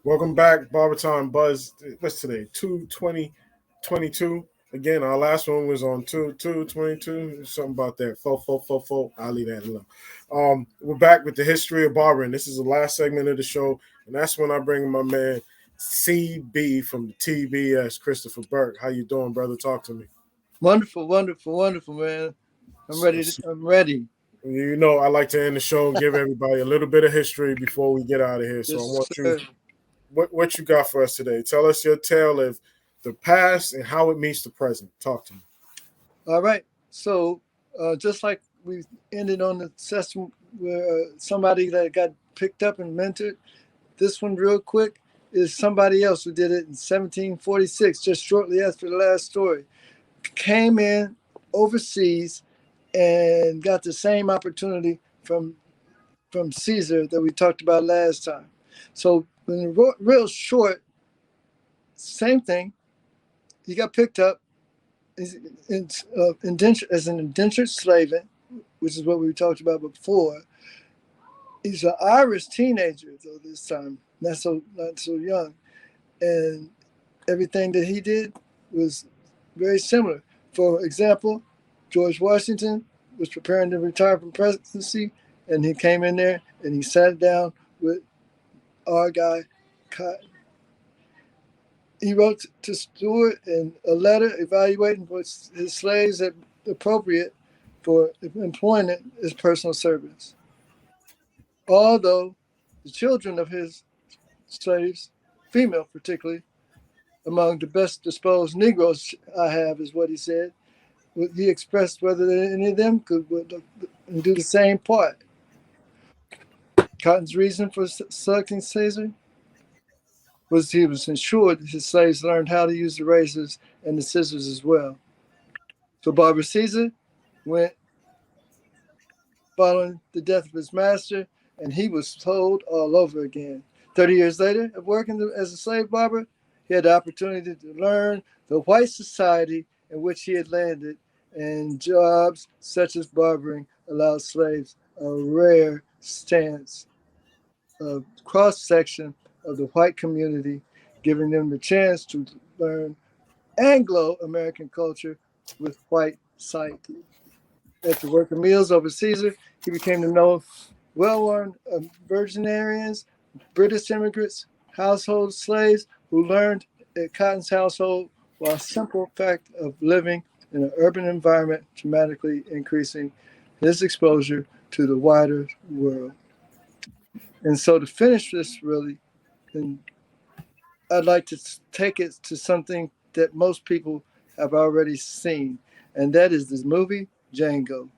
Welcome back, BarberTme Buzz. What's today? 2/20/22. Again, our last one was on 2/2/22. Something about that. Four. I'll leave that alone. We're back with the history of barbering. This is the last segment of the show, and that's when I bring my man CB from the TBS, Christopher Burke. How you doing, brother? Talk to me. Wonderful, man. I'm ready. I'm ready. You know, I like to end the show and give everybody a little bit of history before we get out of here. So I Yes, want you sir. what you got for us today. Tell us your tale of the past and how it meets the present. Talk to me. All right. So, just like we ended on the session where somebody that got picked up and mentored, this one, real quick, is somebody else who did it in 1746, just shortly after the last story. Came in overseas and got the same opportunity from Caesar that we talked about last time. So, in real short, same thing. He got picked up as an indentured slave, which is what we talked about before. He's an Irish teenager though this time, not so young, and everything that he did was very similar. For example, George Washington was preparing to retire from presidency, and he came in there and he sat down with our guy Cotton. He wrote to Stuart in a letter evaluating what his slaves had appropriate for employment as personal servants. Although the children of his slaves, female particularly, among the best disposed Negroes I have, is what he said. He expressed whether any of them could do the same part. Cotton's reason for selecting Caesar was he was ensured that his slaves learned how to use the razors and the scissors as well. So Barber Caesar went following the death of his master, and he was told all over again. 30 years later of working as a slave barber, he had the opportunity to learn the white society in which he had landed, and jobs such as barbering allowed slaves a rare chance of cross-section of the white community, giving them the chance to learn Anglo-American culture with white psyche. After working meals over Caesar, he became to know well-worn Virginarians, British immigrants, household slaves who learned at Cotton's household, while simple fact of living in an urban environment dramatically increasing his exposure to the wider world. And so to finish this really, and I'd like to take it to something that most people have already seen, and that is this movie, Django.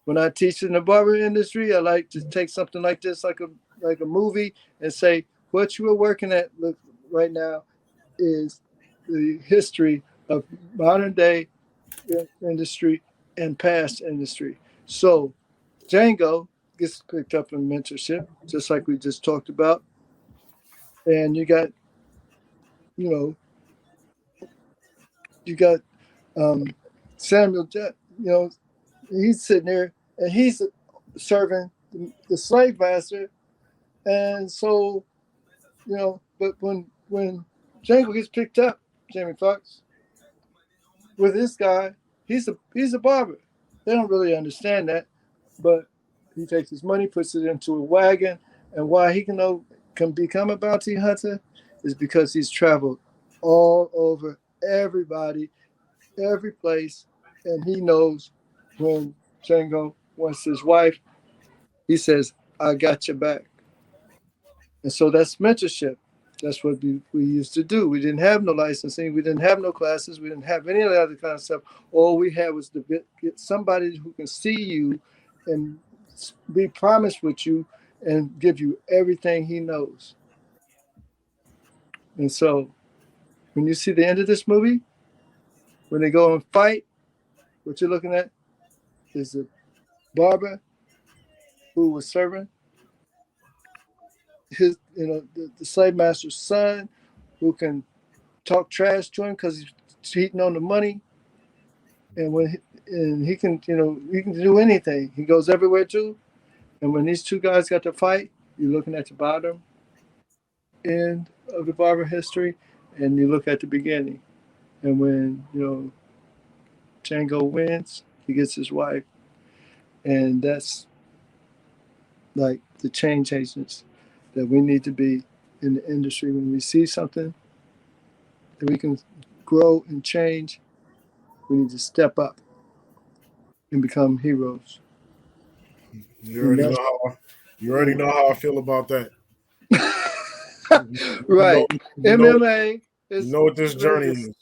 When I teach in the barber industry, I like to take something like this, like a movie, and say what you are working at right now is the history of modern day industry and past industry. So Django gets picked up in mentorship, just like we just talked about, and you know, you got um, Samuel, he's sitting there and he's serving the slave master. And so, but when Django gets picked up, Jamie Foxx, with this guy, he's a barber. They don't really understand that, but he takes his money, puts it into a wagon, and why he can become a bounty hunter is because he's traveled all over everybody, every place, and he knows when Django wants his wife, he says, "I got your back." And so that's mentorship. That's what we used to do. We didn't have no licensing. We didn't have no classes. We didn't have any of that other kind of stuff. All we had was to get somebody who can see you and be promised with you and give you everything he knows. And so when you see the end of this movie, when they go and fight, what you're looking at is a barber who was serving his, the slave master's son, who can talk trash to him because he's cheating on the money, and he can, he can do anything. He goes everywhere too. And when these two guys got to fight, you're looking at the bottom end of the barber history, and you look at the beginning. And when Django wins, he gets his wife, and that's like the change agents that we need to be in the industry. When we see something that we can grow and change, we need to step up and become heroes. You And already that's know how I feel about that. You know, right. you know, MMA you is know what this really journey this. is.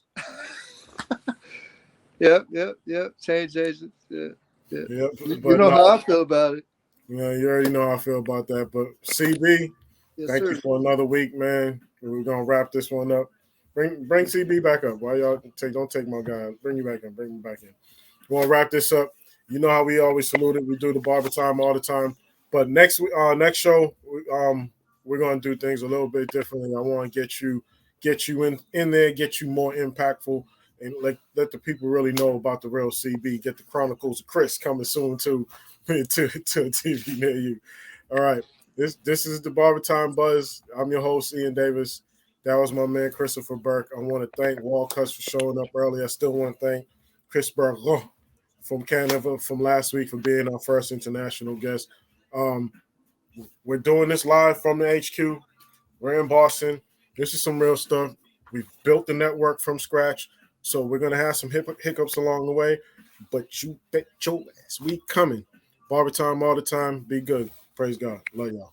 Yep. Change agents. Yeah, yeah. Yep, You but know no, how I feel about it. you already know how I feel about that. But CB, Yes, thank you sir. for another week, man. We're gonna wrap this one up. Bring CB back up. Why y'all don't take my guy? Bring you back in. Bring me back in. We're gonna wrap this up. You know how we always salute it. We do the barber time all the time. But next show, we're gonna do things a little bit differently. I want to get you in there, get you more impactful, and let the people really know about the real CB. Get the Chronicles of Chris coming soon to a TV near you. All right, this is the Barber Time Buzz. I'm your host Ian Davis. That was my man Christopher Burke. I want to thank Wall Cuts for showing up early. I still want to thank Chris Burke from Canada from last week for being our first international guest. Um, we're doing this live from the HQ. We're in Boston. This is some real stuff. We've built the network from scratch, so we're gonna have some hiccups along the way. But you bet your ass we coming. Barber time all the time. Be good. Praise God. Love y'all.